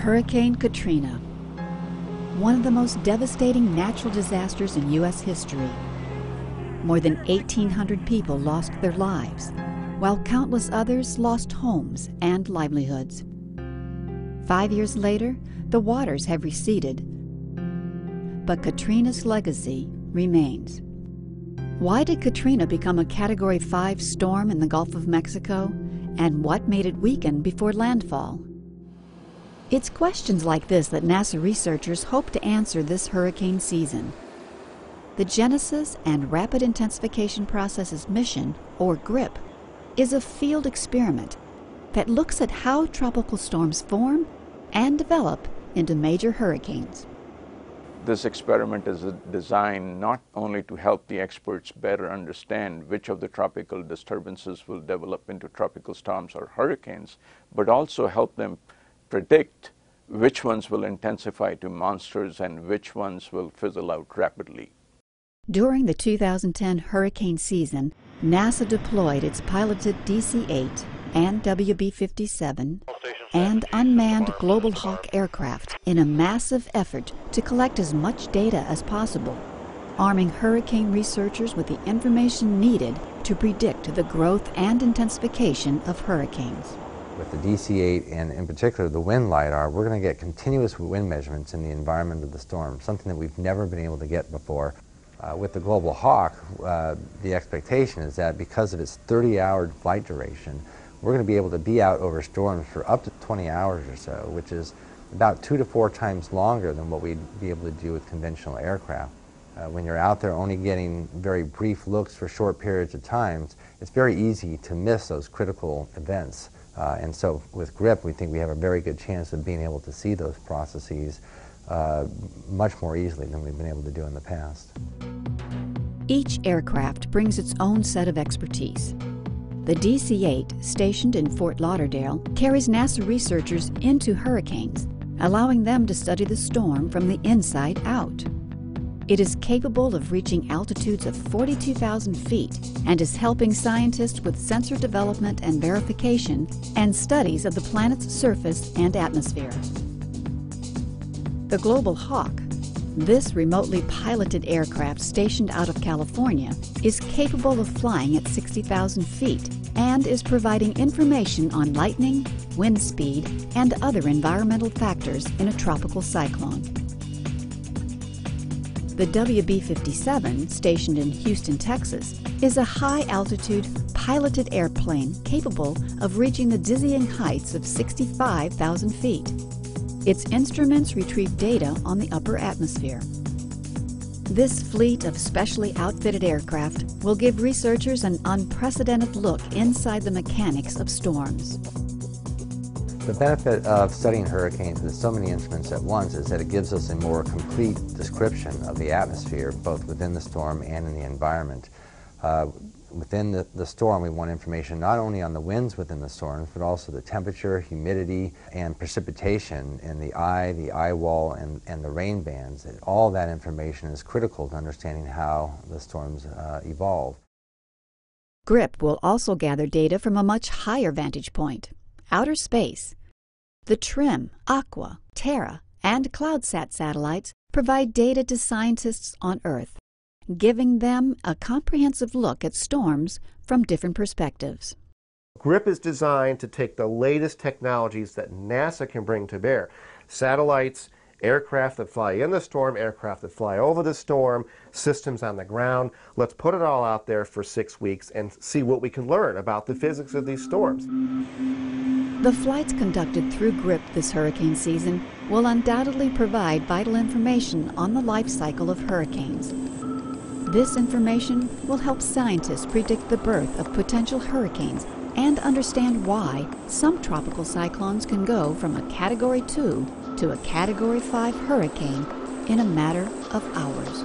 Hurricane Katrina, one of the most devastating natural disasters in U.S. history. More than 1,800 people lost their lives, while countless others lost homes and livelihoods. 5 years later, the waters have receded, but Katrina's legacy remains. Why did Katrina become a Category 5 storm in the Gulf of Mexico, and what made it weaken before landfall? It's questions like this that NASA researchers hope to answer this hurricane season. The Genesis and Rapid Intensification Processes mission, or GRIP, is a field experiment that looks at how tropical storms form and develop into major hurricanes. This experiment is designed not only to help the experts better understand which of the tropical disturbances will develop into tropical storms or hurricanes, but also help them predict which ones will intensify to monsters and which ones will fizzle out rapidly. During the 2010 hurricane season, NASA deployed its piloted DC-8 and WB-57 and unmanned Global Hawk aircraft in a massive effort to collect as much data as possible, arming hurricane researchers with the information needed to predict the growth and intensification of hurricanes. With the DC-8 and in particular the wind LiDAR, we're going to get continuous wind measurements in the environment of the storm, something that we've never been able to get before. With the Global Hawk, the expectation is that because of its 30-hour flight duration, we're going to be able to be out over storms for up to 20 hours or so, which is about 2 to 4 times longer than what we'd be able to do with conventional aircraft. When you're out there only getting very brief looks for short periods of time, it's very easy to miss those critical events. And so with GRIP, we think we have a very good chance of being able to see those processes much more easily than we've been able to do in the past. Each aircraft brings its own set of expertise. The DC-8, stationed in Fort Lauderdale, carries NASA researchers into hurricanes, allowing them to study the storm from the inside out. It is capable of reaching altitudes of 42,000 feet and is helping scientists with sensor development and verification and studies of the planet's surface and atmosphere. The Global Hawk, this remotely piloted aircraft stationed out of California, is capable of flying at 60,000 feet and is providing information on lightning, wind speed, and other environmental factors in a tropical cyclone. The WB-57, stationed in Houston, Texas, is a high-altitude, piloted airplane capable of reaching the dizzying heights of 65,000 feet. Its instruments retrieve data on the upper atmosphere. This fleet of specially outfitted aircraft will give researchers an unprecedented look inside the mechanics of storms. The benefit of studying hurricanes with so many instruments at once is that it gives us a more complete description of the atmosphere, both within the storm and in the environment. Within the storm, we want information not only on the winds within the storms, but also the temperature, humidity, and precipitation in the eye wall, and the rain bands. All that information is critical to understanding how the storms evolve. GRIP will also gather data from a much higher vantage point, outer space. The TRMM, Aqua, Terra, and CloudSat satellites provide data to scientists on Earth, giving them a comprehensive look at storms from different perspectives. GRIP is designed to take the latest technologies that NASA can bring to bear. Satellites, aircraft that fly in the storm, aircraft that fly over the storm, systems on the ground. Let's put it all out there for 6 weeks and see what we can learn about the physics of these storms. The flights conducted through GRIP this hurricane season will undoubtedly provide vital information on the life cycle of hurricanes. This information will help scientists predict the birth of potential hurricanes and understand why some tropical cyclones can go from a Category 2 to a Category 5 hurricane in a matter of hours.